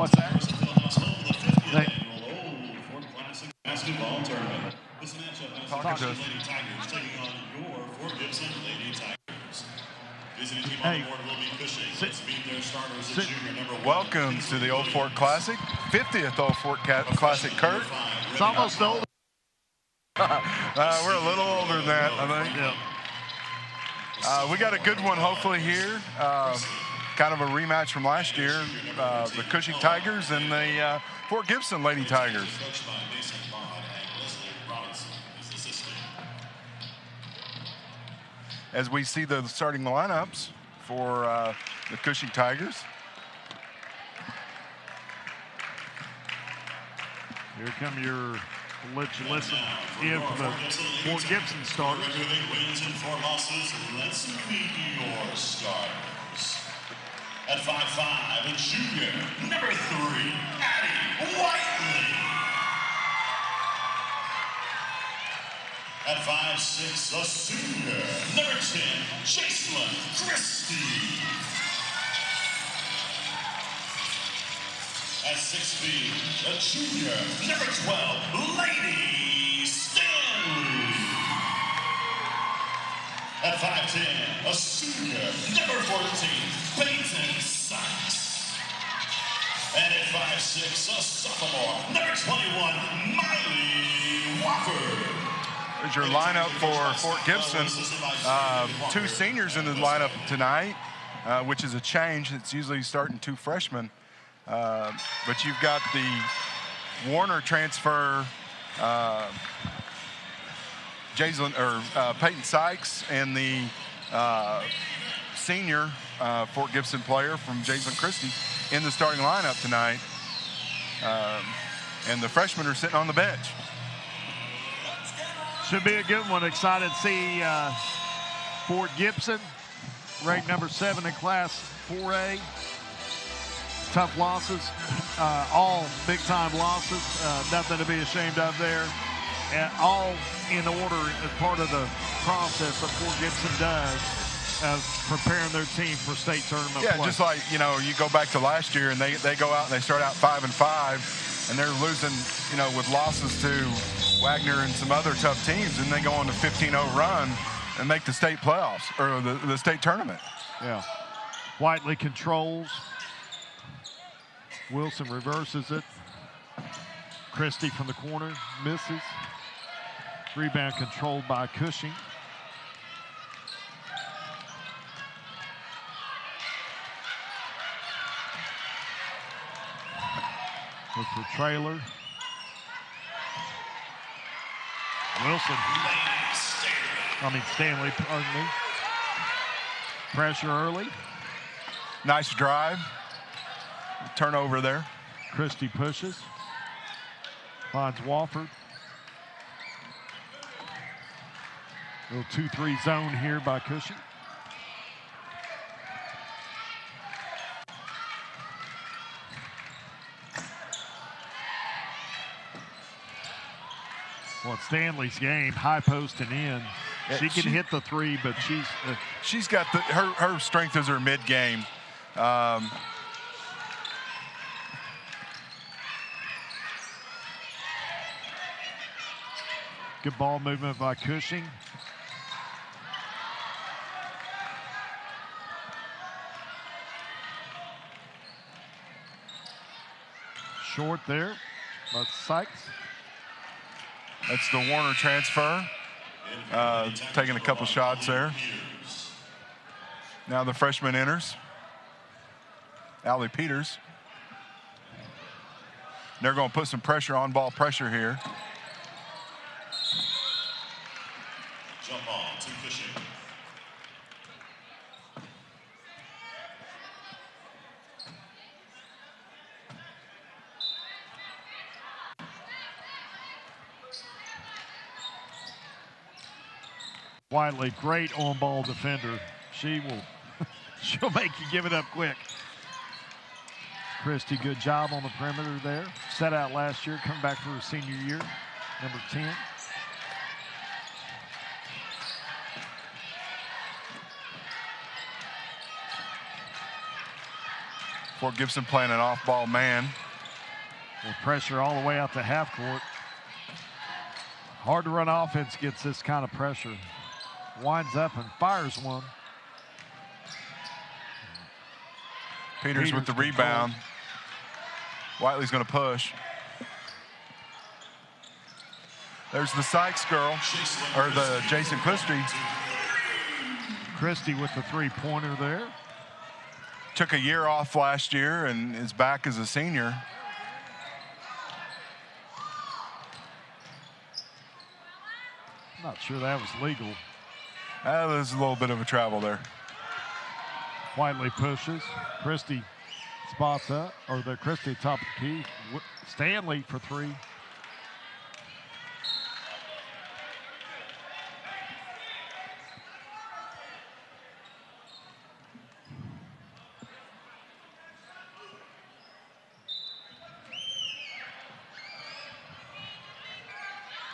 What's that? Basketball tournament. This matchup has the Cushing Lady Tigers taking on your Fort Gibson Lady Tigers. Visiting team on the board will be Cushing. Let's meet their starters at junior number 1. Welcome to the Old Fort Classic, 50th Old Fort Classic, Kurt. It's almost old. We're a little older than that, I think. Yeah. We got a good one hopefully here. Kind of a rematch from last year, the Cushing Tigers and the Fort Gibson Lady Tigers. As we see the starting lineups for the Cushing Tigers. Here come your, we'll let you listen in for the Fort Gibson starters. Wins and 4 losses. Let's meet your starters. At 5'5", a junior, number 3, Addie Whiteley. At 5'6", a senior, number 10, Jacelyn Christie. At 6 feet, a junior, number 12, Lady Stanley. At 5'10", a senior, number 14, Peyton Sykes. And at 5'6", a sophomore, number 21, Miley Walker. There's your lineup for Fort Gibson. 2 seniors in the lineup tonight, which is a change. It's usually starting 2 freshmen. But you've got the Warner transfer, Peyton Sykes, and the senior Fort Gibson player from Jacelyn Christie in the starting lineup tonight. And the freshmen are sitting on the bench. Should be a good one. Excited to see Fort Gibson, ranked number 7 in Class 4A. Tough losses, all big-time losses. Nothing to be ashamed of there. And all in order as part of the process that Fort Gibson does of preparing their team for state tournament play. Yeah, just like, you know, you go back to last year and they go out and they start out 5-5 and they're losing, you know, with losses to Wagner and some other tough teams, and they go on a 15-0 run and make the state playoffs or the state tournament. Yeah. Whiteley controls. Wilson reverses it. Christie from the corner misses. Rebound controlled by Cushing. Look for trailer. Wilson. Stanley, pardon me. Pressure early. Nice drive. Turnover there. Christie pushes. Finds Wofford. Little 2-3 zone here by Cushing. Well, it's Stanley's game, high post and in. She can hit the 3, but she's got her strength is her mid game. Good ball movement by Cushing. Short there by Sykes. That's the Warner transfer. Taking a couple shots there. Now the freshman enters. Allie Peters. They're going to put some pressure, on-ball pressure here. Jump ball to Cushing. Whiteley, great on-ball defender. She'll make you give it up quick. Christie, good job on the perimeter there. Set out last year, come back for her senior year, number 10. Fort Gibson playing an off-ball man. With pressure all the way out to half court. Hard to run offense gets this kind of pressure. Winds up and fires one. Peters with the rebound. Whiteley's going to push. There's the Sykes girl, or the Jason Christie. Christie with the three-pointer there. Took a year off last year and is back as a senior. Not sure that was legal. There's a little bit of a travel there. Whiteley pushes. Christie spots up, or the Christie top of the key. Stanley for three.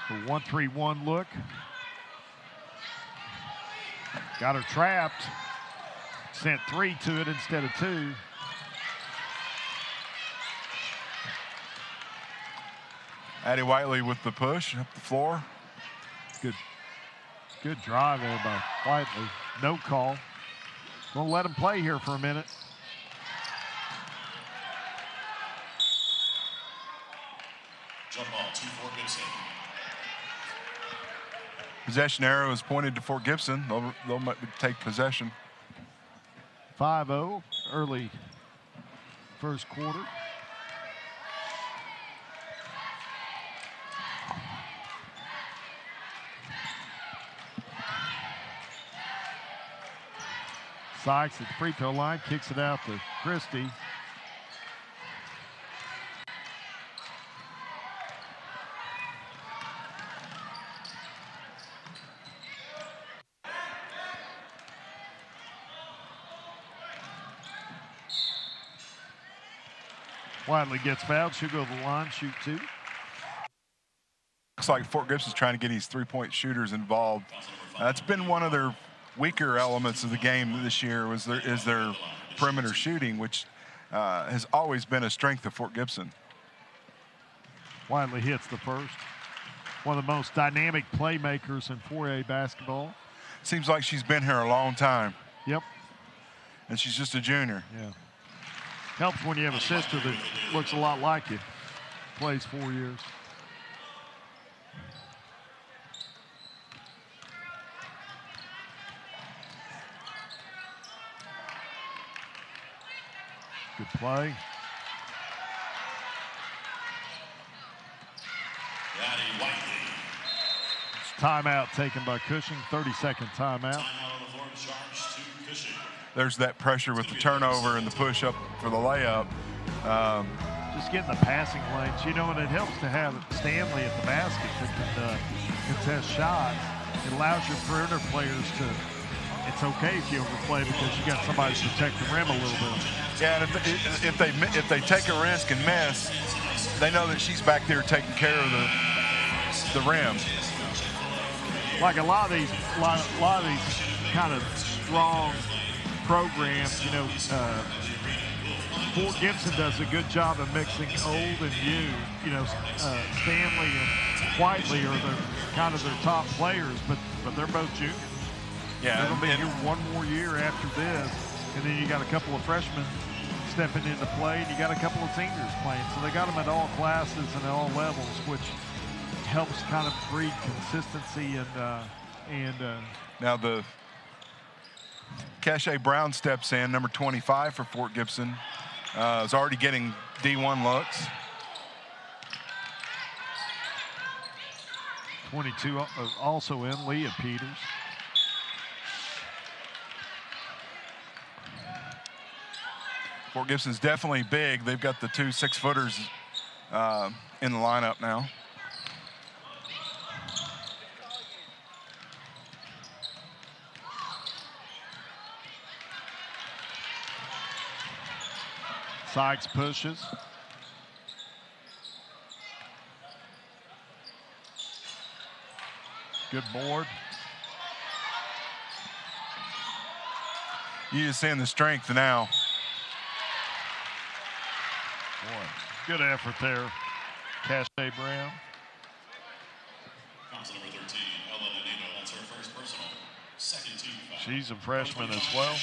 The 1-3-1 look. Got her trapped. Sent three to it instead of two. Addie Whiteley with the push up the floor. Good drive there by Whiteley. No call. Gonna let him play here for a minute. Jump ball to Fort Gibson. Possession arrow is pointed to Fort Gibson. They'll take possession. 5-0 early first quarter. Sykes at the free throw line, kicks it out to Christie. Whiteley gets fouled. She'll go to the line, shoot two. Looks like Fort Gibson's trying to get these three-point shooters involved. That's been one of their weaker elements of the game this year is their perimeter shooting, which has always been a strength of Fort Gibson. Whiteley hits the first. One of the most dynamic playmakers in 4A basketball. Seems like she's been here a long time. Yep. And she's just a junior. Yeah. Helps when you have a sister that looks a lot like you. Plays 4 years. Good play. Timeout taken by Cushing. 30-second timeout. There's that pressure with the turnover and the push up for the layup. Just getting the passing lanes, you know, and it helps to have Stanley at the basket that can contest shots. It allows your perimeter players to, it's okay if you overplay because you got somebody to protect the rim a little bit. Yeah, and if they take a risk and miss, they know that she's back there taking care of the rim. Like a lot of these kind of strong programs, you know, Fort Gibson does a good job of mixing old and new. You know, Stanley and Whiteley are kind of their top players, but they're both juniors. Yeah, they're going to be here one more year after this, and then you got a couple of freshmen stepping into play, and you got a couple of seniors playing. So they got them at all classes and at all levels, which helps kind of breed consistency and now the Cache Brown steps in, number 25 for Fort Gibson. Is already getting D1 looks. 22 also in, Leah Peters. Fort Gibson's definitely big. They've got the two 6-footers in the lineup now. Sykes pushes. Good board. You're just seeing the strength now. Boy, good effort there, Cache Brown. Council number 13, Ella Nonito. That's her first personal. Second team foul. She's a freshman as well.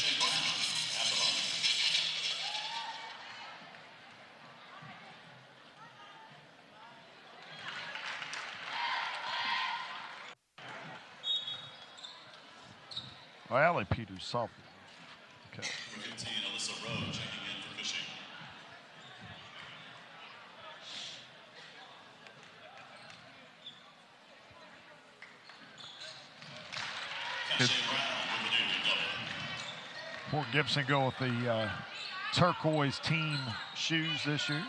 Oh, Allie Peters, sophomore. Okay. Number 15, Alyssa Rowe checking in for Cushing. Fort Gibson go with the turquoise team shoes this year.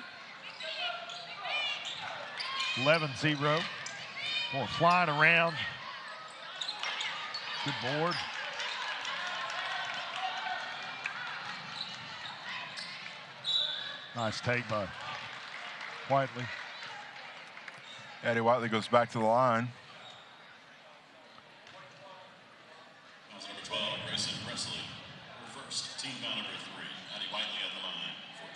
11-0. Boy, flying around. Good board. Nice take by Whiteley. Addie Whiteley goes back to the line. Number 12, Grayson Presley. Her first, team foul number 3. Addie Whiteley at the line for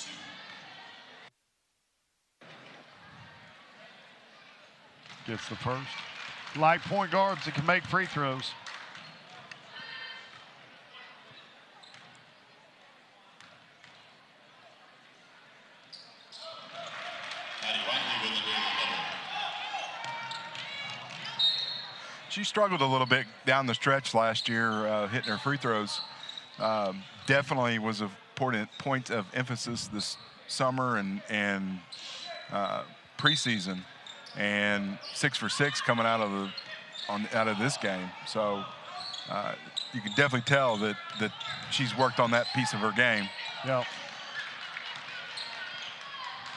2. Gets the first. Like point guards that can make free throws. She struggled a little bit down the stretch last year, hitting her free throws. Definitely was a point of emphasis this summer and preseason, and 6 for 6 coming out of this game. So you can definitely tell that she's worked on that piece of her game. Yep.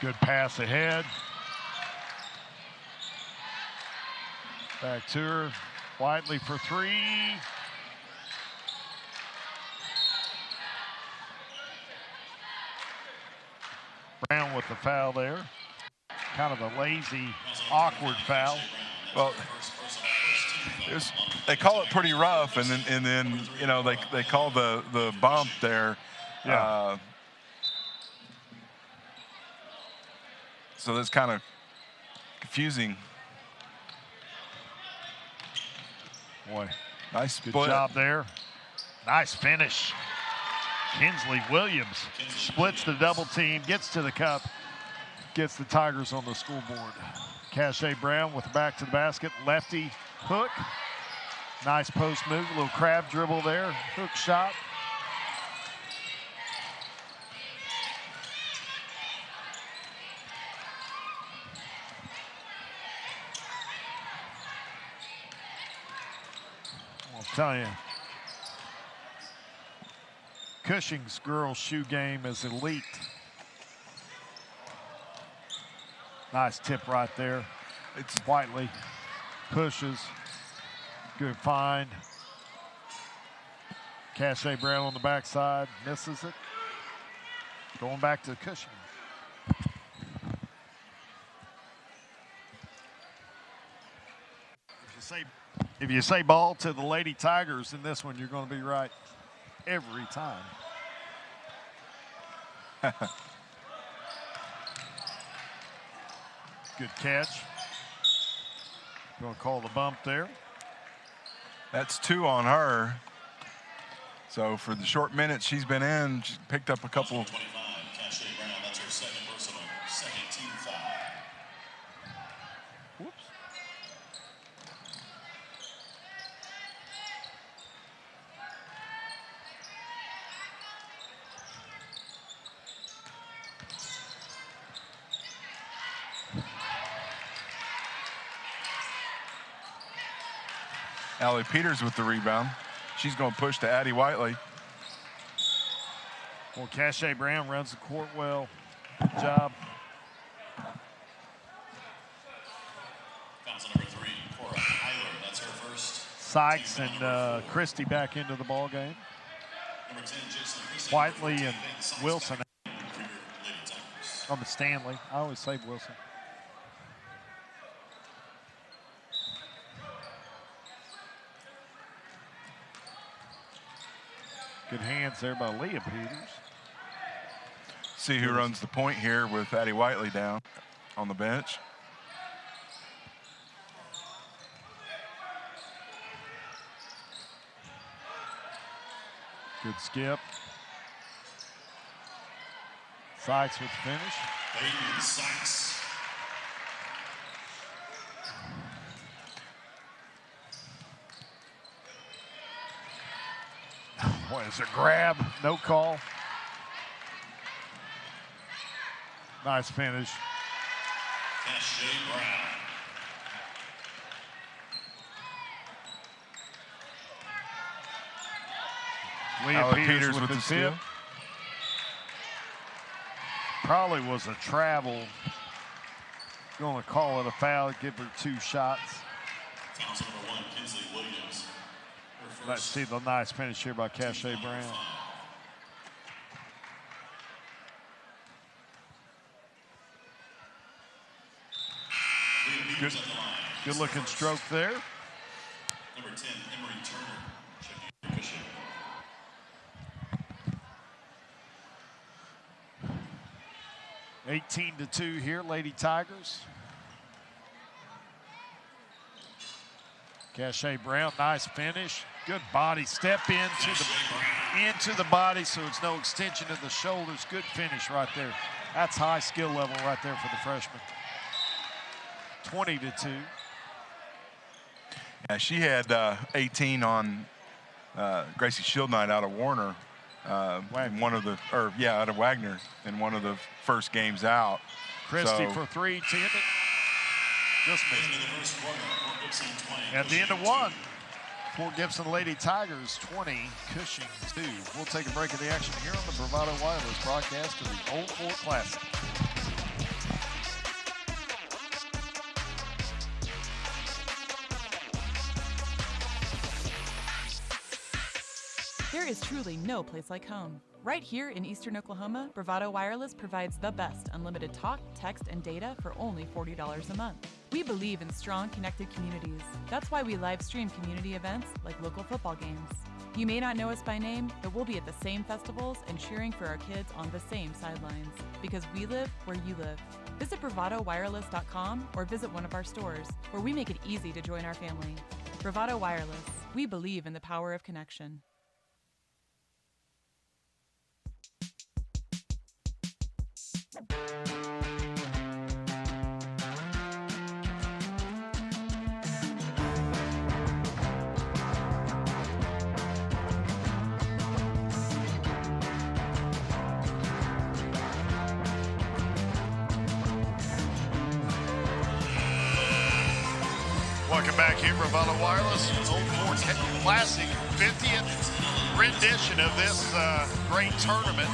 Good pass ahead. Back to her. Whiteley for 3. Brown with the foul there. Kind of a lazy, awkward foul. Well, they call it pretty rough, and then you know they call the bump there. Yeah. So that's kind of confusing. Boy, nice good split. job there. Nice finish. Kinsley Williams splits the double team, gets to the cup, gets the Tigers on the scoreboard. Cache Brown with the back to the basket, lefty hook. Nice post move, a little crab dribble there, hook shot. I'll tell you, Cushing's girls' shoe game is elite. Nice tip right there. It's Whiteley pushes. Good find. Cache Brown on the backside, misses it. Going back to Cushing. If you say ball to the Lady Tigers in this one, you're going to be right every time. Good catch. Going to call the bump there. That's 2 on her. So for the short minutes she's been in, she picked up a couple. 25, Cache Brown, that's her second personal, second team foul. Whoops. Allie Peters with the rebound. She's going to push to Addie Whiteley. Well, Cache Brown runs the court well. Good job. Council number 3, Cora Hyler, that's her first. Sykes and Christie back into the ball game. Number 10, Jason Christie. Whiteley and Wilson. The Stanley. I always say Wilson. Good hands there by Leah Peters. see who runs the point here with Addie Whiteley down on the bench. Good skip. Sykes with the finish. Peyton Sykes. Boy, it's a grab, no call. Nice finish. Cache Brown. Leah Peters with the tip. Probably was a travel. Going to call it a foul, give her 2 shots. Townsend number 1, Kinsley Williams. Let's see the nice finish here by Cache Brown. Good looking stroke there. Number 10, Emery Turner. Checking for Cushing. (18-2) here, Lady Tigers. Cache Brown, nice finish. Good body step into the body, so it's no extension of the shoulders. Good finish right there. That's high skill level right there for the freshman. 20-2. Yeah, she had 18 on Gracie Shieldknight out of Warner. In one of the, out of Wagner in one of the first games out. Christie for 3, tip it. Just missed. At the end of 1, Fort Gibson Lady Tigers 20, Cushing 2. We'll take a break of the action here on the Bravado Wireless broadcast of the Old Fort Classic. There is truly no place like home. Right here in Eastern Oklahoma, Bravado Wireless provides the best unlimited talk, text, and data for only $40 a month. We believe in strong, connected communities. That's why we live stream community events like local football games. You may not know us by name, but we'll be at the same festivals and cheering for our kids on the same sidelines. Because we live where you live. Visit bravadowireless.com or visit one of our stores, where we make it easy to join our family. Bravado Wireless. We believe in the power of connection. Welcome back here, Bravado Wireless. Old Fort Classic 50th rendition of this great tournament.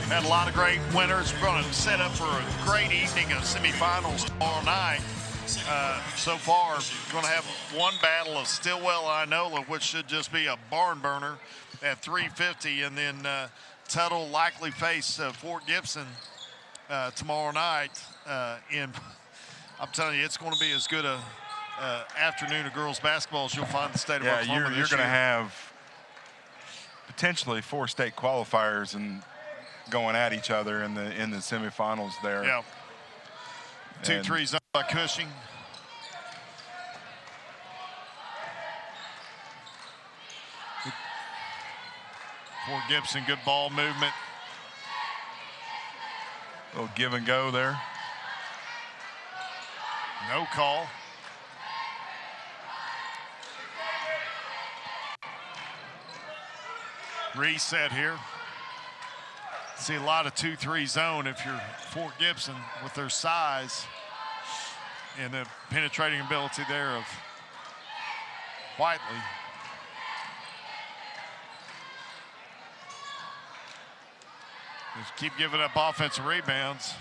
Had a lot of great winners. We're going to set up for a great evening of semifinals tomorrow night. So far, we're going to have one battle of Stillwell Inola, which should just be a barn burner at 3:50, and then Tuttle likely face Fort Gibson tomorrow night. I'm telling you, it's going to be as good a afternoon of girls basketball as you'll find in the state of Oklahoma. You're going to have potentially 4 state qualifiers and going at each other in the semifinals there. Yeah. 2-3 zone by Cushing. Fort Gibson, good ball movement. A little give and go there. No call. Reset here. See a lot of 2-3 zone if you're Fort Gibson with their size and the penetrating ability there of Whiteley. Just keep giving up offensive rebounds.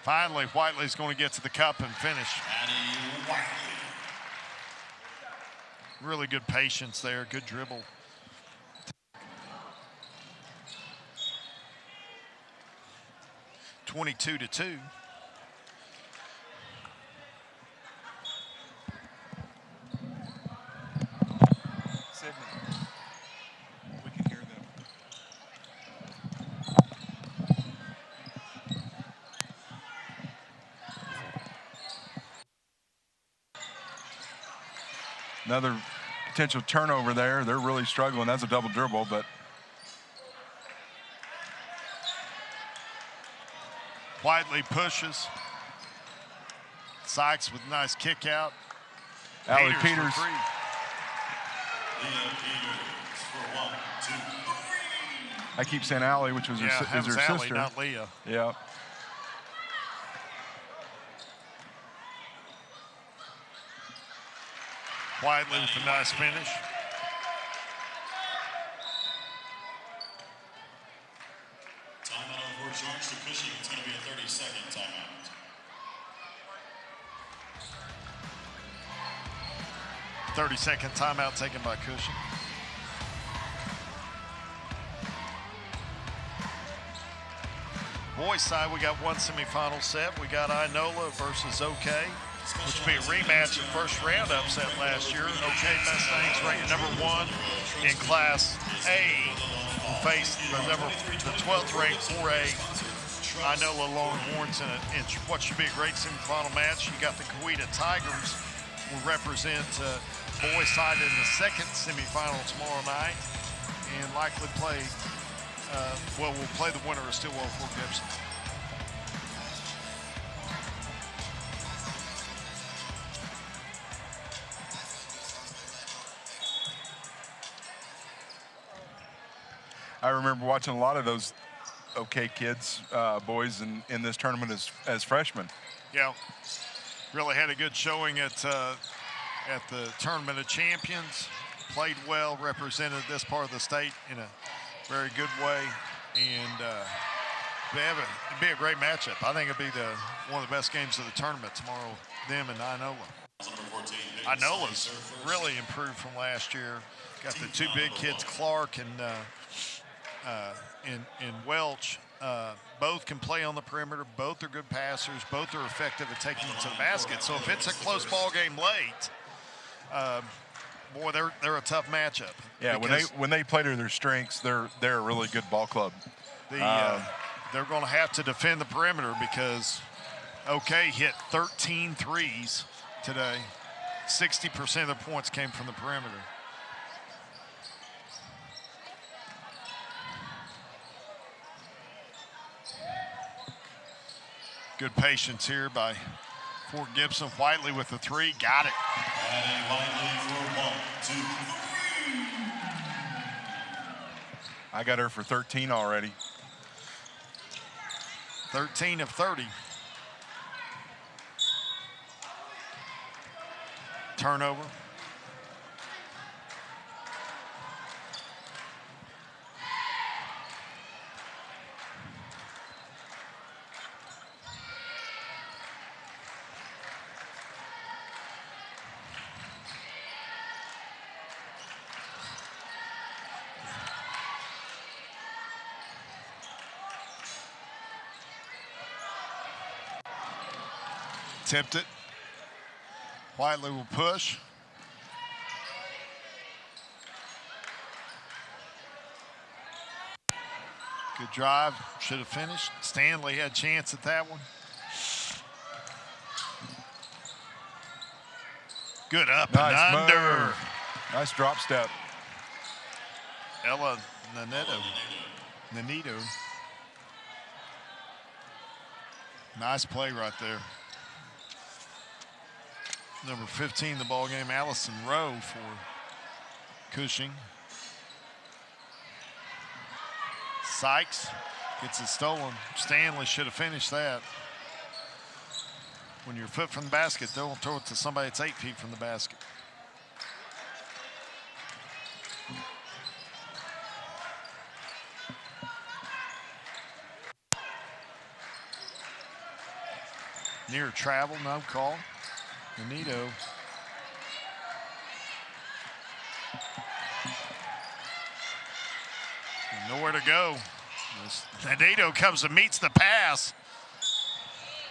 Finally, Whiteley's going to get to the cup and finish. Really good patience there, good dribble. (22-2). Sydney, we can hear them. Another potential turnover there. They're really struggling. That's a double dribble, but Whiteley pushes. Sykes with a nice kick out. Allie Peters. For 3. I keep saying Allie, which was yeah, her Allie, sister. not Leah. Yeah. Whiteley with a nice finish. Timeout on 4 charge to Cushing. It's going to be a 30-second timeout. Thirty-second timeout taken by Cushing. Boys side, we got one semifinal set. We got Inola versus OK, which will be a rematch of first round upset last year. OK Mustangs ranked #1 in Class A will face the 12th ranked 4A Inola Longhorns in what should be a great semifinal match. You got the Coweta Tigers will represent boys side in the second semifinal tomorrow night and likely play, we'll play the winner of Stillwell Fort Gibson. I remember watching a lot of those OK kids, boys in this tournament as freshmen. Yeah, really had a good showing at the Tournament of Champions. Played well, represented this part of the state in a very good way, and it'd be a great matchup. I think it'd be one of the best games of the tournament tomorrow, them and Inola. Inola's really improved from last year. Got the 2 big kids, Clark and Welch. Both can play on the perimeter. Both are good passers. Both are effective at taking it to the basket. So if it's a close ball game late, boy, they're a tough matchup. Yeah, when they play to their strengths, they're a really good ball club. They're going to have to defend the perimeter because OK hit 13 threes today. 60% of the points came from the perimeter. Good patience here by Fort Gibson. Whiteley with the 3, got it. And Whiteley for 1, 2, 3. I got her for 13 already. 13 of 30. Turnover. Tipped it. Whiteley will push. Good drive. Should have finished. Stanley had a chance at that one. Good up and under. Move. Nice drop step. Ella Nanito. Nice play right there. Number 15 in the ball game, Allison Rowe for Cushing. Sykes gets it stolen. Stanley should have finished that. When you're a foot from the basket, don't throw it to somebody that's 8 feet from the basket. Near travel, no call. Benito. Nowhere to go. Benito comes and meets the pass.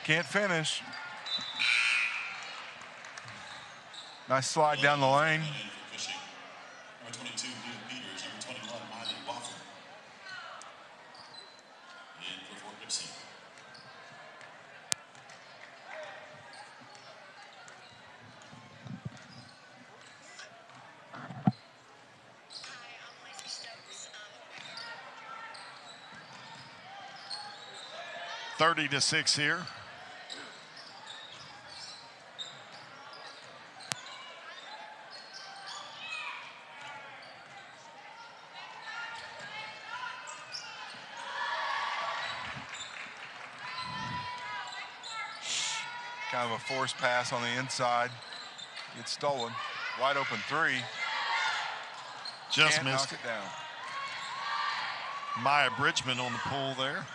Can't finish. Nice slide down the lane. Number 22, Neil Peters. Number 21, Miley Waffle. And for Fort Gibson. 30-6 here. Kind of a forced pass on the inside. It's stolen. Wide open three. Just Can't missed knock it it down. Maya Bridgman on the pull there.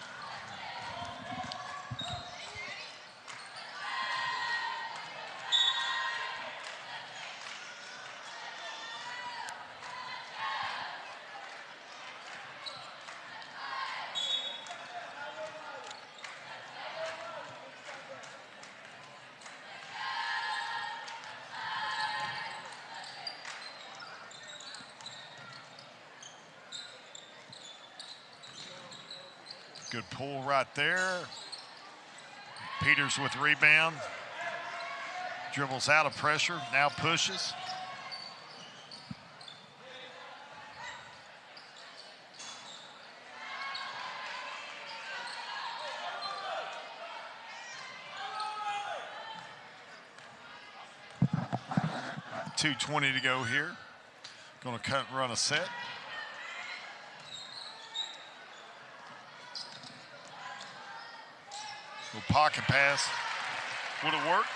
Good pull right there. Peters with rebound. Dribbles out of pressure, now pushes. .220 to go here. Going to cut and run a set. Little pocket pass. Would have worked.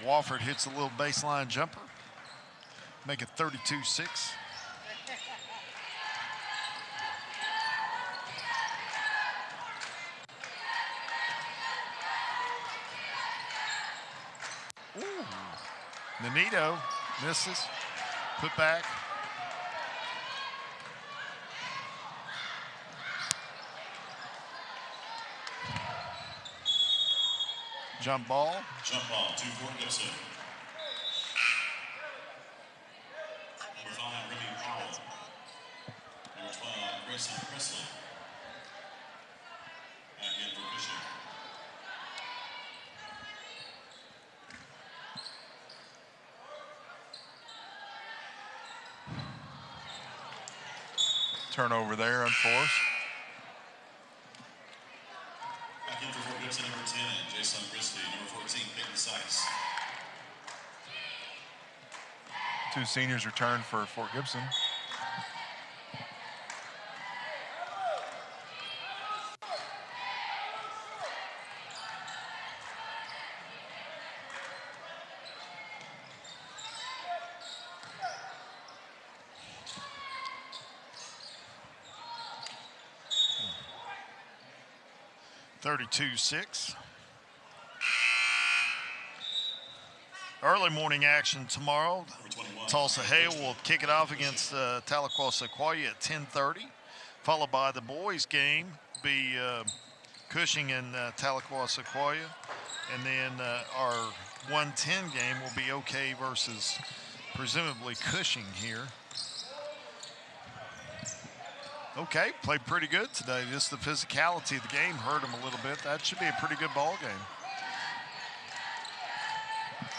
Wofford hits a little baseline jumper. Make it 32-6. Ooh. Nanito misses. Put back. Jump ball. Jump ball, 2 for Gibson. Number 5, Remy Powell. Number 12, Grayson Presley. Back in for Cushing. Turnover there, unforced. Back in for Fort Gibson, number 10, Jason Christie. Number 14, Peyton Sykes. Two seniors return for Fort Gibson. .32-6. Early morning action tomorrow. Tulsa Hale will kick it off against Tahlequah Sequoia at 10:30, followed by the boys' game, be Cushing and Tahlequah Sequoia, and then our 1:10 game will be OK versus presumably Cushing here. OK, played pretty good today. Just the physicality of the game hurt them a little bit. That should be a pretty good ball game.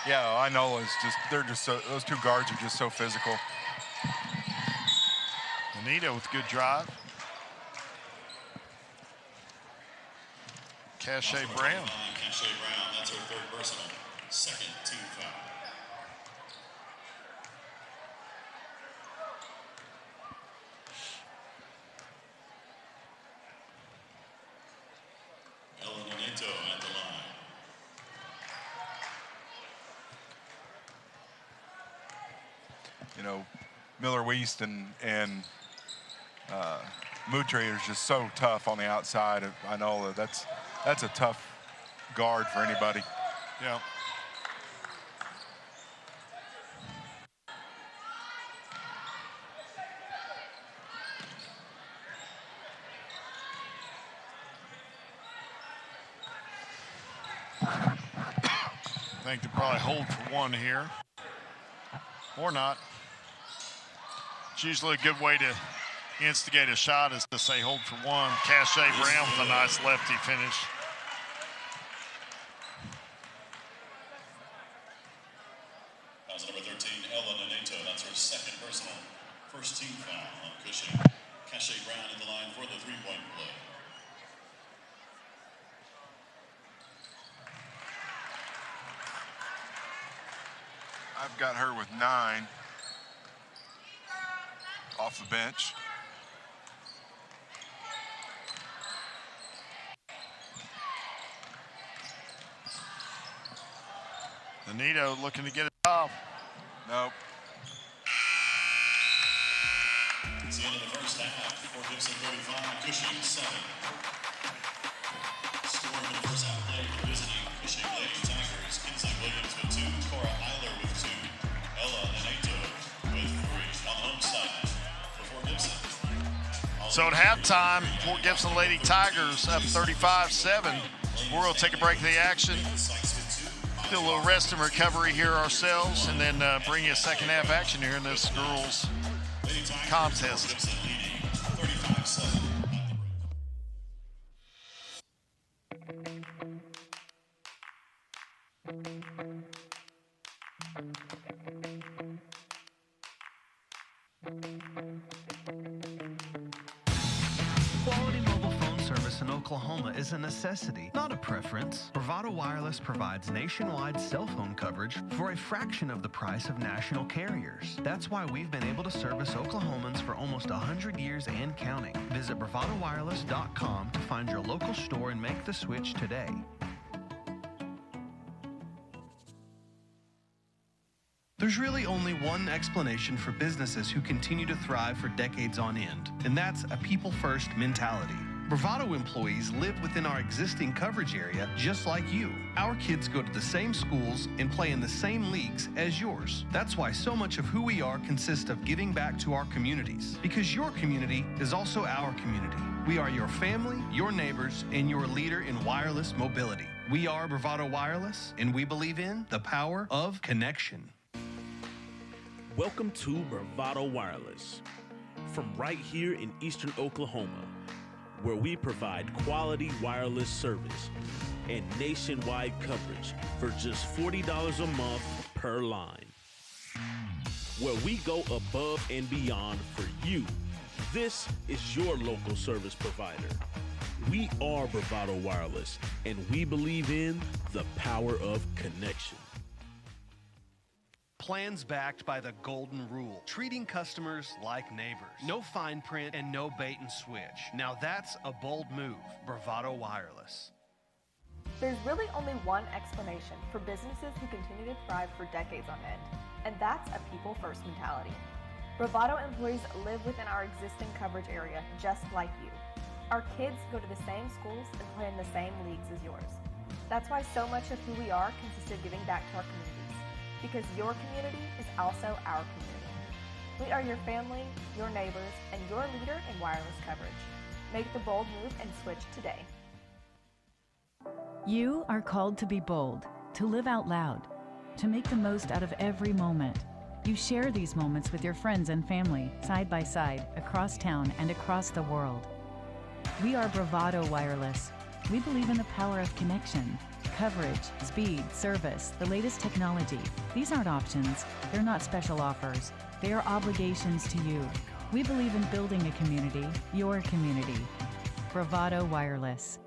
Yeah, I know. It's just they're just so, those two guards are just so physical. Anita with good drive. Cache Brown. Cache Brown, that's her 3rd personal. 2nd team foul. Ellen Neto at the line. You know, Miller Weast and Moutre is just so tough on the outside. I know that's a tough guard for anybody. Yeah. I think they probably hold for one here. Or not. It's usually a good way to instigate a shot is to say hold for one. Cache Brown with a nice lefty finish. That's number 13, Ellen Neto. That's her 2nd personal. 1st team foul on Cushing. Cache Brown in the line for the 3-point play. I've got her with 9 off the bench. Anito looking to get it off. Nope. It's the end of the first half. For Gibson 35, Cushing 7. Scoring in the first half play for visiting Cushing Lady Tigers. Kinsley Williams with 2, Cora Eiler with 2, Ella Neneto with 3 on the home side for Fort Gibson. So at halftime, Fort Gibson Lady Tigers up 35-7. We'll take a break of the action. Do a little rest and recovery here ourselves, and then bring you a second half action here in this girls contest. Quality mobile phone service in Oklahoma is a necessity, not a preference. Bravado Wireless provides nationwide cell phone coverage for a fraction of the price of national carriers. That's why we've been able to service Oklahomans for almost 100 years and counting. Visit bravadowireless.com to find your local store and make the switch today. There's really only one explanation for businesses who continue to thrive for decades on end, and that's a people-first mentality. Bravado employees live within our existing coverage area just like you. Our kids go to the same schools and play in the same leagues as yours. That's why so much of who we are consists of giving back to our communities, because your community is also our community. We are your family, your neighbors, and your leader in wireless mobility. We are Bravado Wireless, and we believe in the power of connection. Welcome to Bravado Wireless, from right here in Eastern Oklahoma, where we provide quality wireless service and nationwide coverage for just $40 a month per line. Where we go above and beyond for you. This is your local service provider. We are Bravado Wireless, and we believe in the power of connection. Plans backed by the golden rule, treating customers like neighbors. No fine print and no bait and switch. Now that's a bold move. Bravado Wireless. There's really only one explanation for businesses who continue to thrive for decades on end, and that's a people-first mentality. Bravado employees live within our existing coverage area just like you. Our kids go to the same schools and play in the same leagues as yours. That's why so much of who we are consists of giving back to our communities. Because your community is also our community. We are your family, your neighbors, and your leader in wireless coverage. Make the bold move and switch today. You are called to be bold, to live out loud, to make the most out of every moment. You share these moments with your friends and family, side by side, across town and across the world. We are Bravado Wireless. We believe in the power of connection. Coverage, speed, service, the latest technology. These aren't options. They're not special offers. They are obligations to you. We believe in building a community, your community. Bravado Wireless.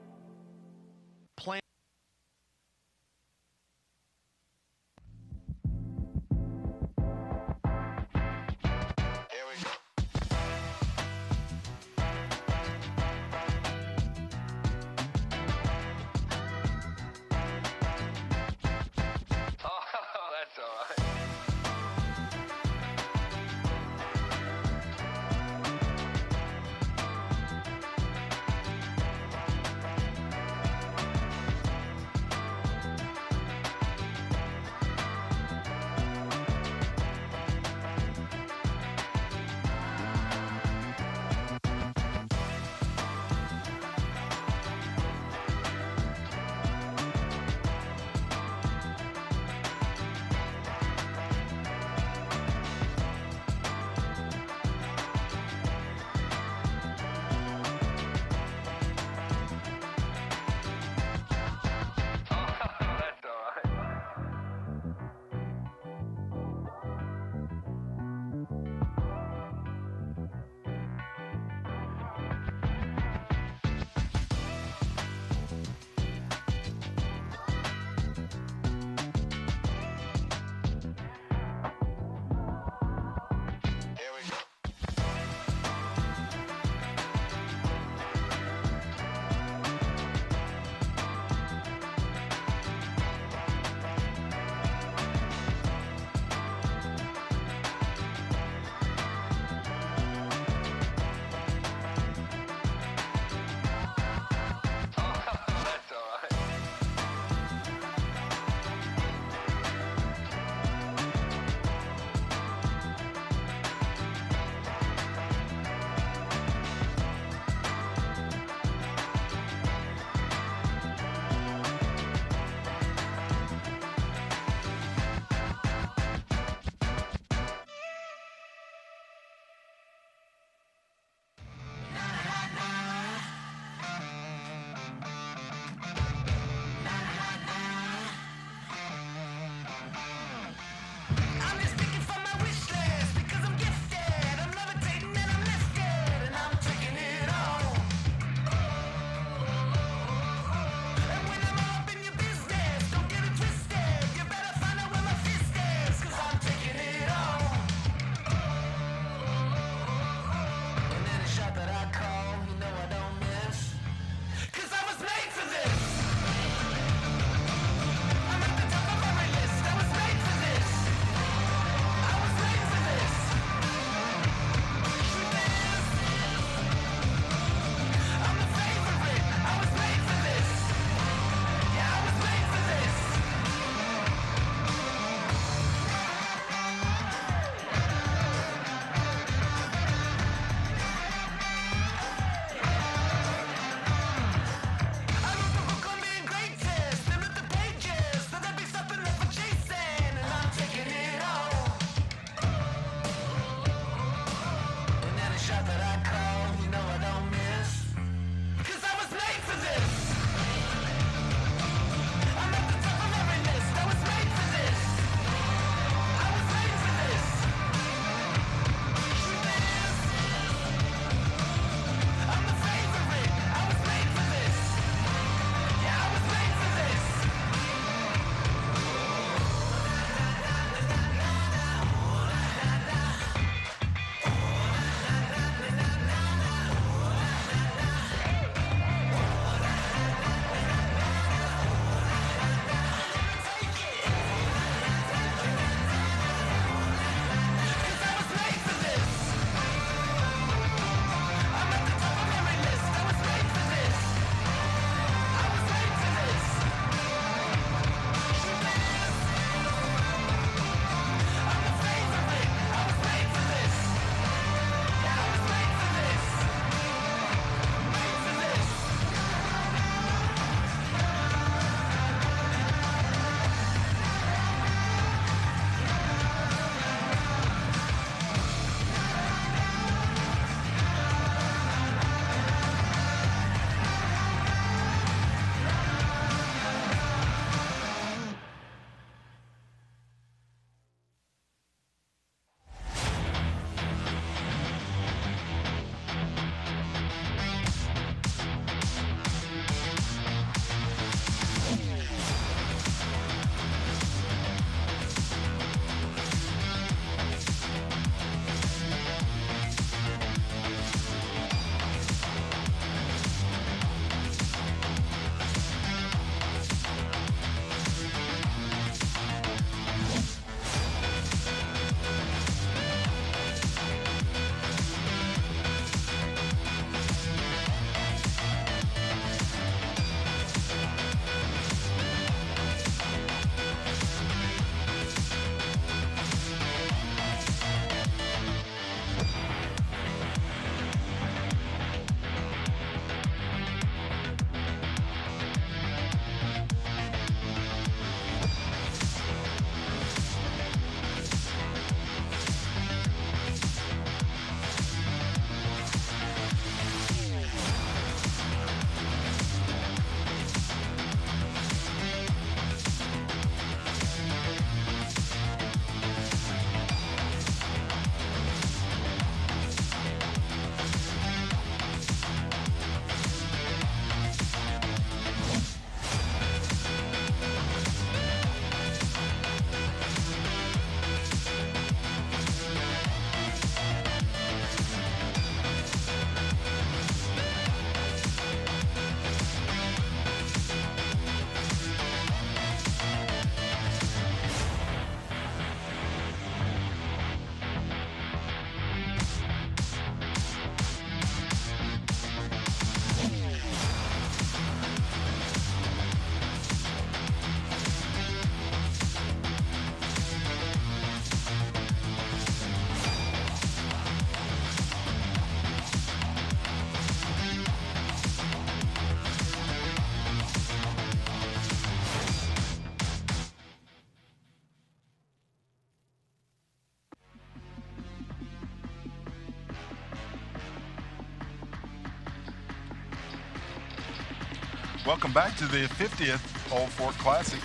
Welcome back to the 50th Old Fort Classic.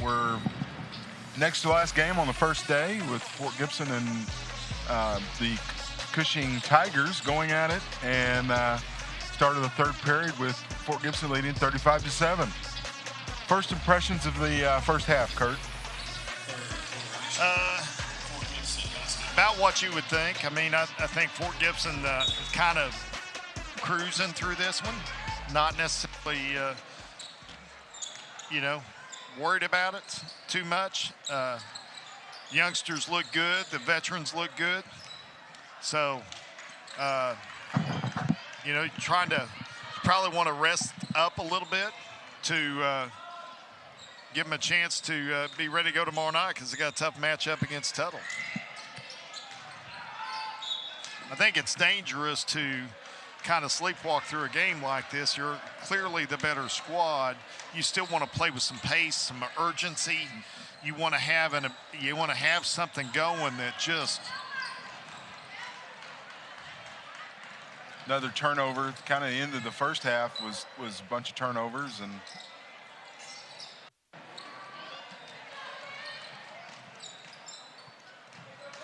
We're next to last game on the first day with Fort Gibson and the Cushing Tigers going at it, and started the third period with Fort Gibson leading 35-7. First impressions of the first half, Kurt? About what you would think. I mean, I think Fort Gibson is kind of cruising through this one, not necessarily, worried about it too much. Youngsters look good. The veterans look good. So, trying to probably want to rest up a little bit to give them a chance to be ready to go tomorrow night because they got a tough matchup against Tuttle. I think it's dangerous to kind of sleepwalk through a game like this. You're clearly the better squad. You still want to play with some pace, some urgency. You want to have something going that just. Another turnover, kind of end of the first half was a bunch of turnovers, and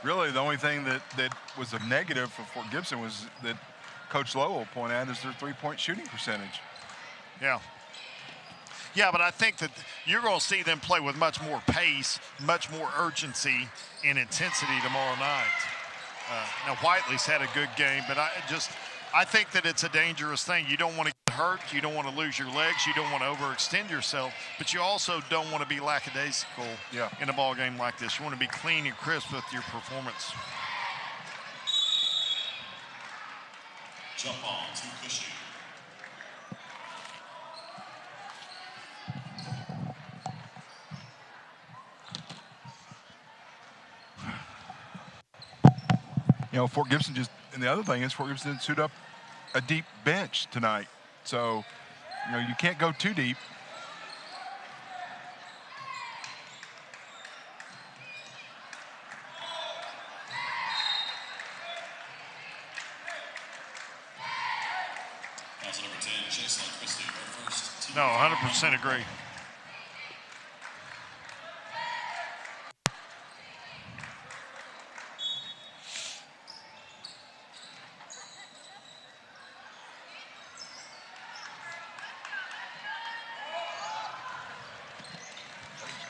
really the only thing that was a negative for Fort Gibson was that Coach Lowell pointed out is their three-point shooting percentage. Yeah. Yeah, but I think that you're going to see them play with much more pace, much more urgency and intensity tomorrow night. Now, Whiteley's had a good game, but I think that it's a dangerous thing. You don't want to get hurt. You don't want to lose your legs. You don't want to overextend yourself. But you also don't want to be lackadaisical in a ball game like this. You want to be clean and crisp with your performance. Jump on to Cushing. Fort Gibson and the other thing is Fort Gibson didn't suit up a deep bench tonight. So, you can't go too deep. That's number 10, Jason Christie, our first. No, 100% agree.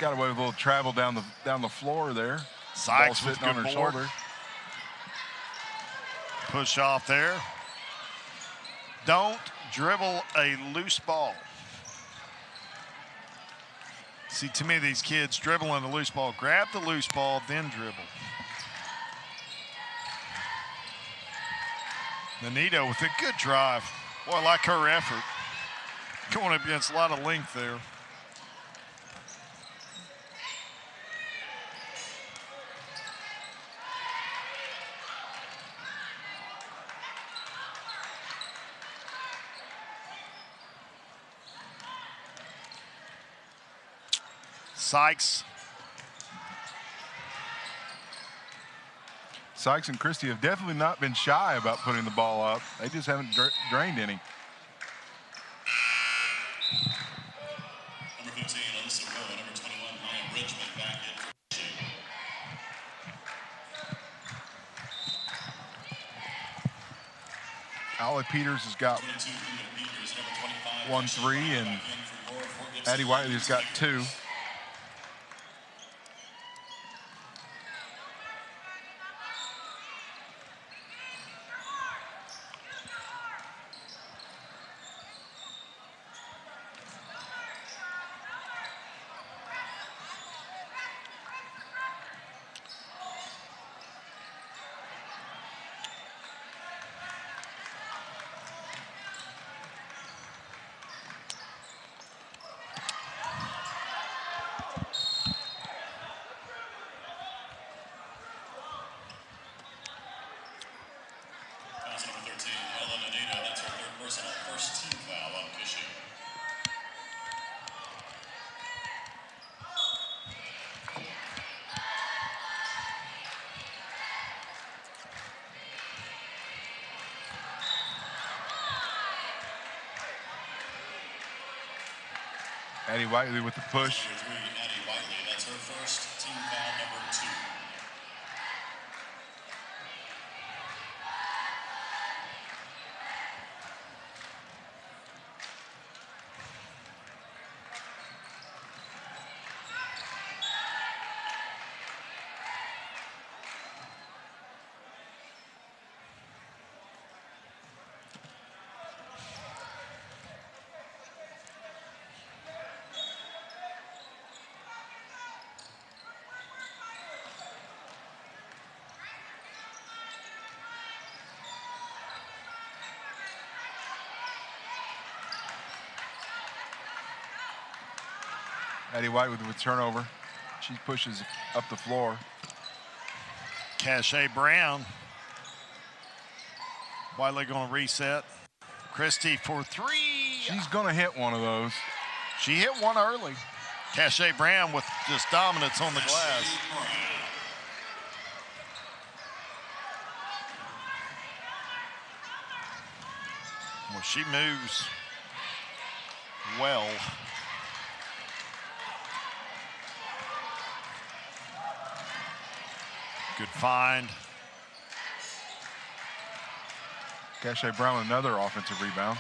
Got away with a little travel down the floor there. Sykes sitting on her shoulder. Push off there. Don't dribble a loose ball. See, too many of these kids dribbling a loose ball. Grab the loose ball, then dribble. Nanito with a good drive. Boy, I like her effort. Going up against a lot of length there. Sykes and Christie have definitely not been shy about putting the ball up. They just haven't drained any. Number 15, Alyssa Rowe. Number 21, Ryan Bridgman back in. Allie Peters has got 1 3, and Addie Whiteley's got 2. Addie Whiteley with the push. Number 3, Addie Whiteley. That's her first team foul, number 2. Addie White with turnover. She pushes up the floor. Cache Brown. Wiley going to reset. Christie for 3. She's going to hit one of those. She hit one early. Cache Brown with just dominance on the glass. Well, she moves well. Good find. Cache Brown, another offensive rebound.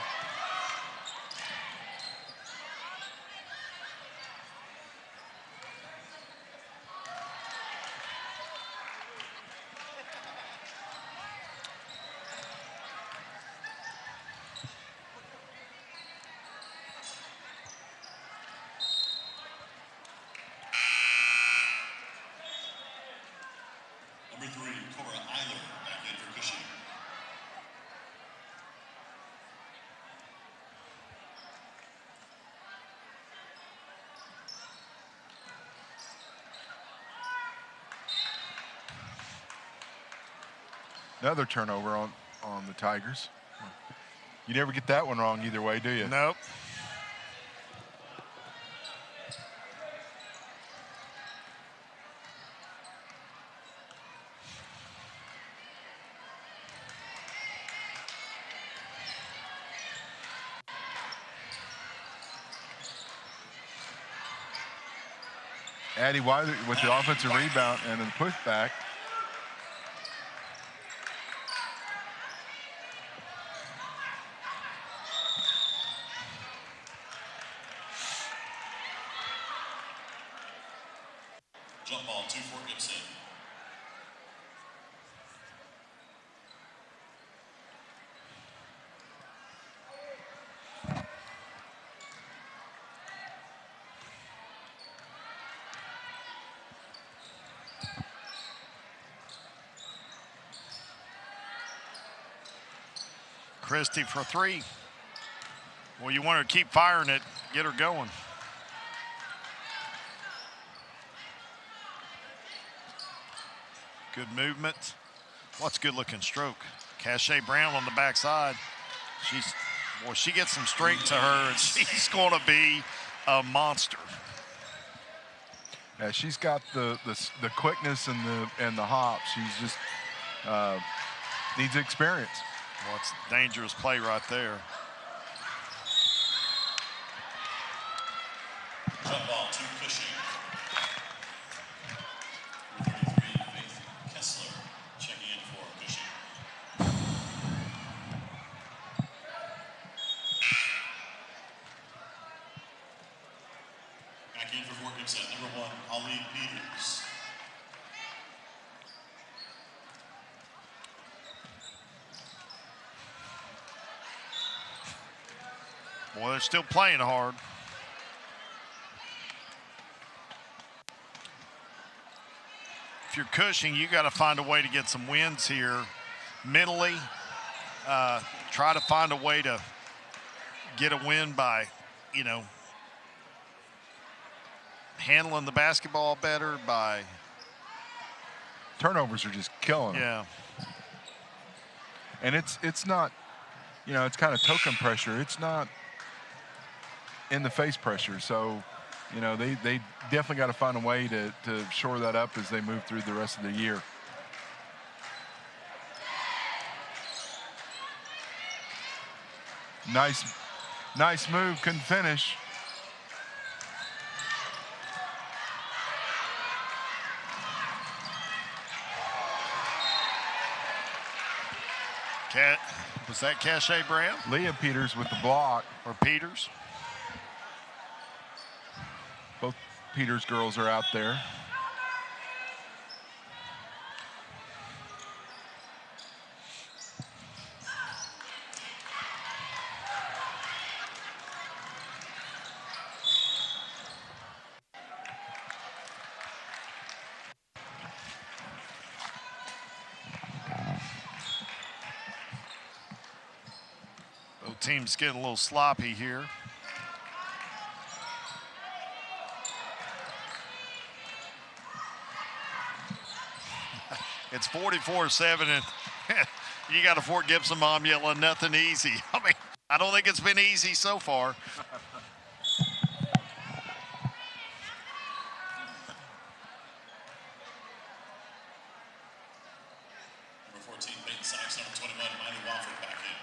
Number 3, Cora Eiler, back in for Cushing. Another turnover on the Tigers. You never get that one wrong either way, do you? Nope. Addie Wiley with the offensive rebound and the pushback. Jump ball, 2 for Gibson. Christie for 3. Well, you want her to keep firing it, get her going. Good movement. What's good looking stroke. Cache Brown on the backside. She gets some straight to her, and she's going to be a monster. Yeah, she's got the quickness and the hop. She's just needs experience. Well, it's a dangerous play right there. Jump ball, 2 Cushing. Number 33, Faith Kessler, checking in for Cushing. Back in for Fort Gibson, number 1, Ali Peters. Boy, they're still playing hard. If you're Cushing, you got to find a way to get some wins here mentally. Try to find a way to get a win by, handling the basketball better, by Turnovers are just killing them. yeah. And it's not, it's kind of token pressure. It's not in the face pressure. So, they definitely got to find a way to shore that up as they move through the rest of the year. Nice move, couldn't finish. Was that Cachet Brown? Leah Peters with the block. Or Peters? Both Peters girls are out there. Both teams getting a little sloppy here. It's 44-7, and you got a Fort Gibson mom yelling, nothing easy. I mean, I don't think it's been easy so far. Number 14, Peyton Sykes. Number 21, Miley Wofford back in.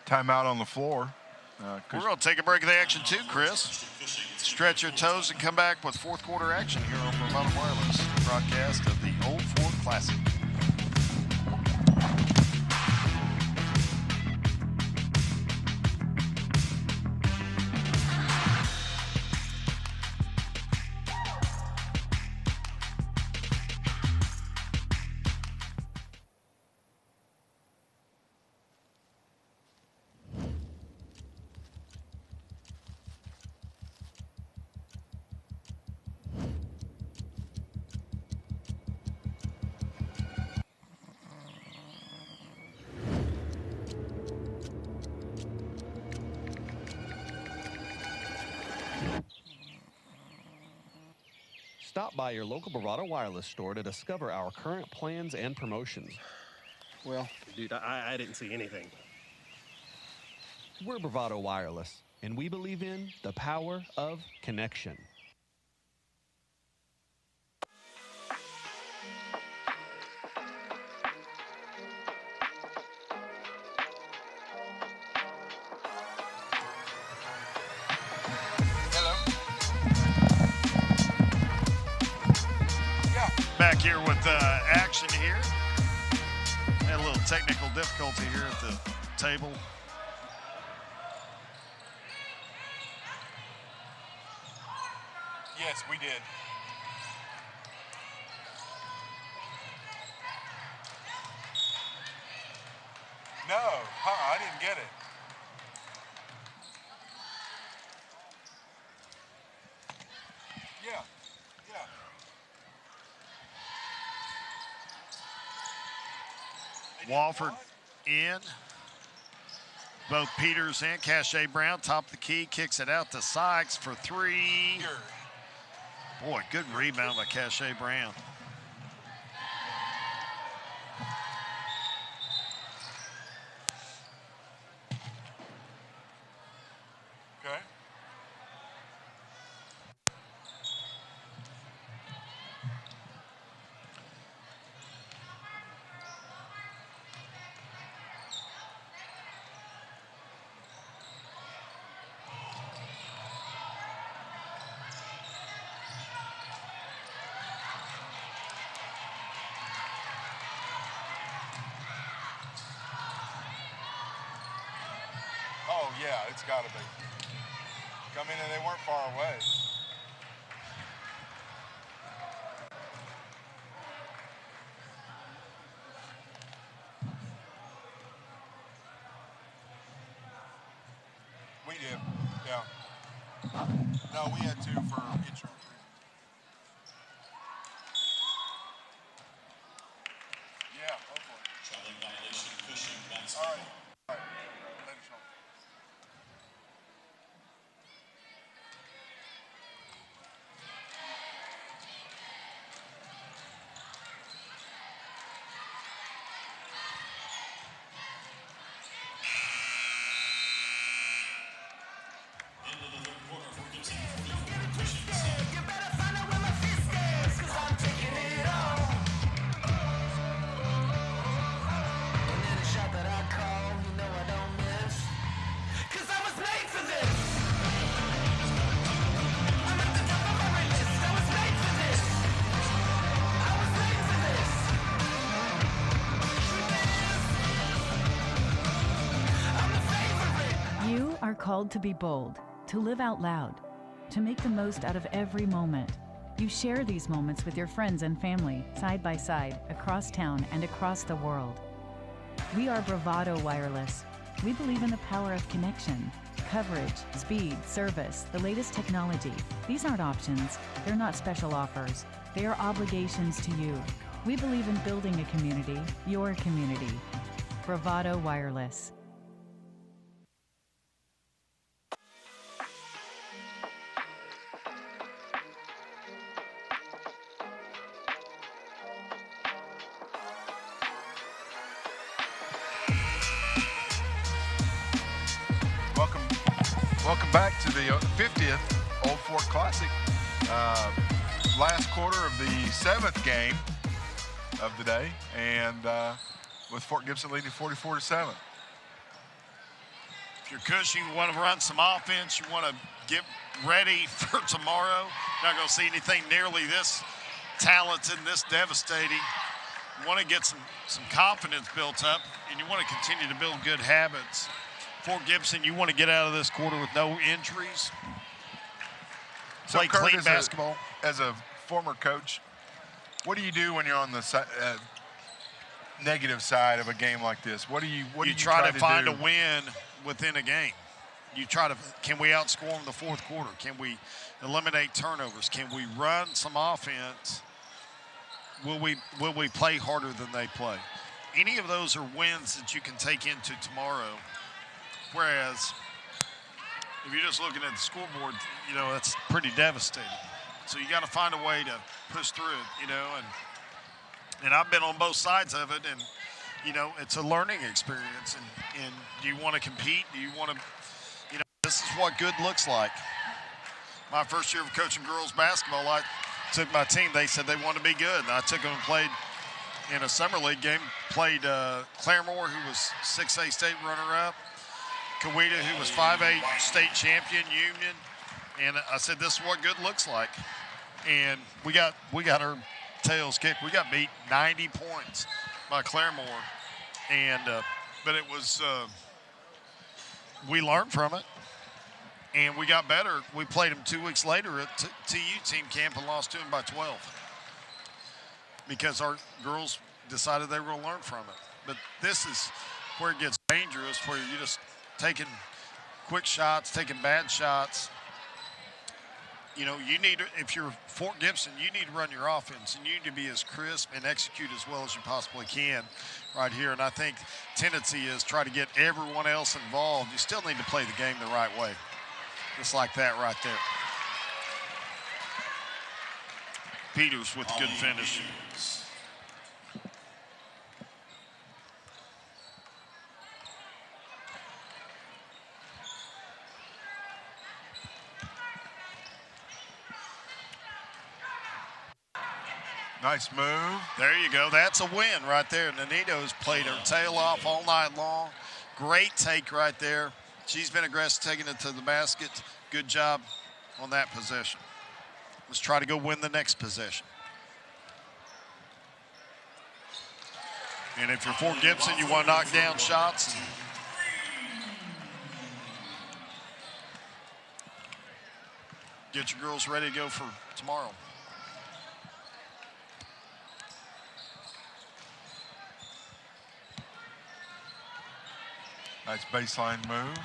Timeout on the floor. We're going to take a break of the action too, Chris. Stretch your toes and come back with fourth quarter action here on Bravado Wireless, broadcast of the Old Fort Classic. Stop by your local Bravado Wireless store to discover our current plans and promotions. Well, dude, I didn't see anything. We're Bravado Wireless, and we believe in the power of connection. Back here with action here. Had a little technical difficulty here at the table. Yes, we did. No, I didn't get it. Yeah, yeah. Wofford in. Both Peters and Cachet Brown top of the key, kicks it out to Sykes for three. Boy, good rebound by Cachet Brown. Okay. Oh, yeah, it's got to be. I mean, they weren't far away. We did, yeah. No, we had two for insurance reasons. Yeah, hopefully. Traveling violation, Cushing, that's All right. All right. Later, Sean. Into the third quarter for Gibson, 44, Cushing 7. called to be bold, to live out loud, to make the most out of every moment. You share these moments with your friends and family, side by side, across town and across the world. We are Bravado Wireless. We believe in the power of connection, coverage, speed, service, the latest technology. These aren't options. They're not special offers. They are obligations to you. We believe in building a community, your community. Bravado Wireless. Welcome back to the 50th Old Fort Classic. Last quarter of the 7th game of the day, and with Fort Gibson leading 44-7. If you're Cushing, you want to run some offense, you want to get ready for tomorrow. You're not going to see anything nearly this talented and this devastating. You want to get some confidence built up, and you want to continue to build good habits. Fort Gibson, you want to get out of this quarter with no injuries. Play clean basketball. As a former coach, what do you do when you're on the negative side of a game like this? What do you try to find a win within a game? You try to, can we outscore them in the fourth quarter? Can we eliminate turnovers? Can we run some offense? Will we play harder than they play? Any of those are wins that you can take into tomorrow. Whereas, if you're just looking at the scoreboard, that's pretty devastating. So you got to find a way to push through it, And I've been on both sides of it, and, it's a learning experience. And do you want to compete? Do you want to, this is what good looks like. My first year of coaching girls basketball, I took my team. They said they wanted to be good. And I took them and played in a summer league game, played Claremore, who was 6A state runner-up. Coweta, who was 5A state champion, Union, and I said, this is what good looks like. And we got our tails kicked. We got beat 90 points by Claremore, and but it was we learned from it, and we got better. We played them 2 weeks later at TU team camp and lost to them by 12 because our girls decided they were going to learn from it. But this is where it gets dangerous, where you just taking quick shots, taking bad shots. You need, if you're Fort Gibson, you need to run your offense, and you need to be as crisp and execute as well as you possibly can right here. And I think tendency is try to get everyone else involved. You still need to play the game the right way, just like that right there. Peters with a good finish. Nice move. There you go. That's a win right there. Nanito's played her tail off all night long. Great take right there. She's been aggressive taking it to the basket. Good job on that possession. Let's try to go win the next possession. And if you're Fort Gibson, you want to knock down shots. Get your girls ready to go for tomorrow. Nice baseline move.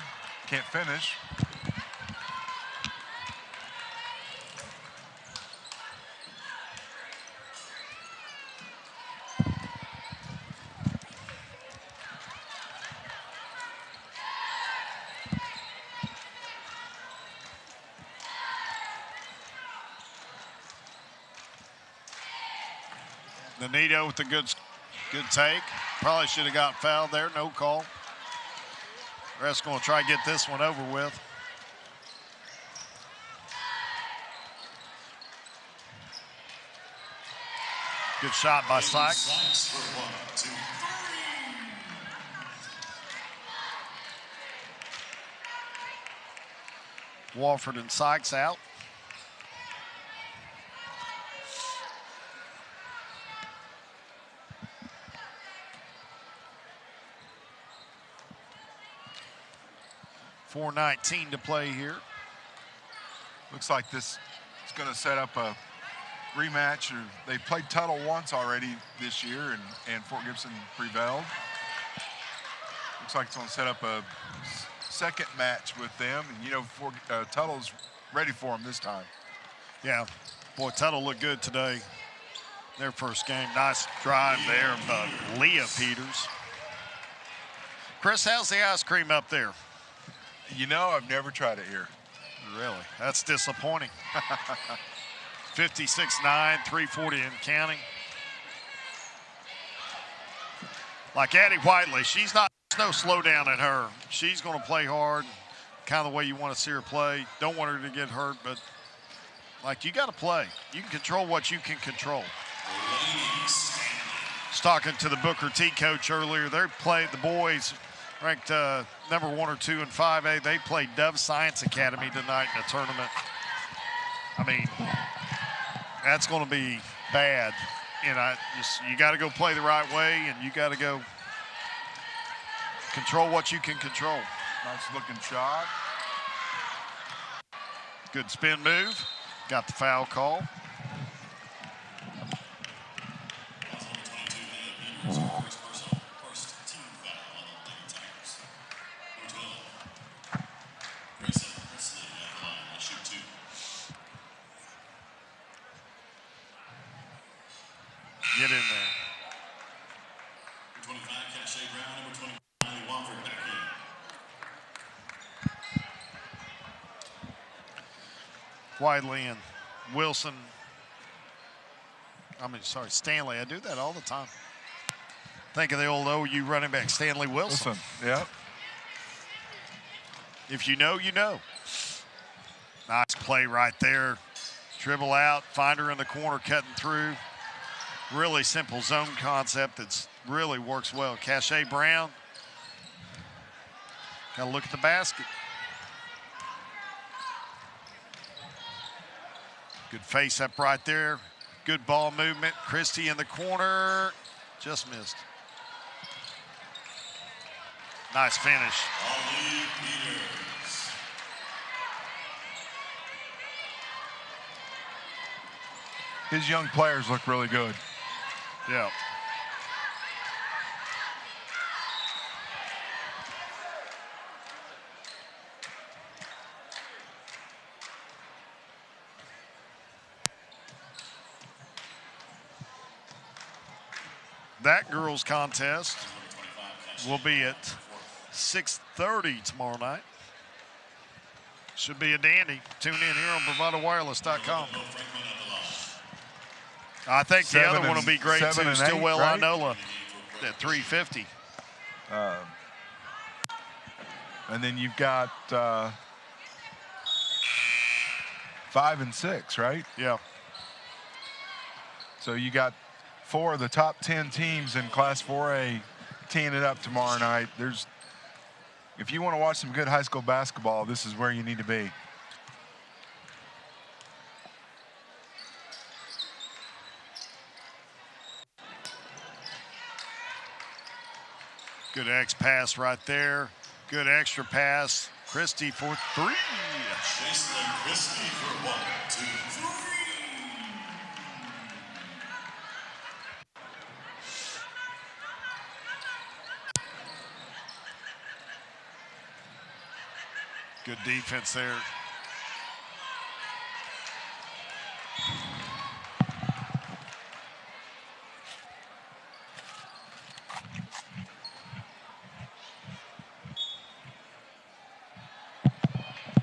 Can't finish. Nanito with a good take. Probably should have got fouled there. No call. Ref's going to try to get this one over with. Good shot by Sykes. Walford and Sykes out. 4:19 to play here. Looks like this is going to set up a rematch. They played Tuttle once already this year, and Fort Gibson prevailed. Looks like it's going to set up a second match with them. And, you know, Tuttle's ready for them this time. Yeah. Boy, Tuttle looked good today. Their first game. Nice drive there by Leah Peters. Chris, how's the ice cream up there? You know, I've never tried it here. Really? That's disappointing. 56-9, 340 and counting. Like Addie Whiteley, there's no slowdown in her. She's going to play hard, kind of the way you want to see her play. Don't want her to get hurt, but like you got to play. You can control what you can control. I was talking to the Booker T coach earlier. They played the boys ranked number 1 or 2 in 5A. They played Dove Science Academy tonight in a tournament. I mean, that's going to be bad. And you got to go play the right way, and you got to go control what you can control. Nice looking shot. Good spin move. Got the foul call. Get in there. 25, Cache Brown, number 29, Wofford back in. Whiteley and Wilson. Stanley. I do that all the time. Think of the old OU running back, Stanley Wilson. Yeah. If you know, you know. Nice play right there. Dribble out, find her in the corner, cutting through. Really simple zone concept that really works well. Cache Brown. Got to look at the basket. Good face up right there. Good ball movement. Christie in the corner. Just missed. Nice finish. His young players look really good. Yeah. That girls' contest will be at 6:30 tomorrow night. Should be a dandy. Tune in here on BravadoWireless.com. I think the other one will be great too. Stillwell Inola at 350. And then you've got 5 and 6, right? Yeah. So you got 4 of the top 10 teams in Class 4A teeing it up tomorrow night. If you want to watch some good high school basketball, this is where you need to be. Good X pass right there. Good extra pass. Christie for 3. Jason Christie for 1, 2, 3. Good defense there.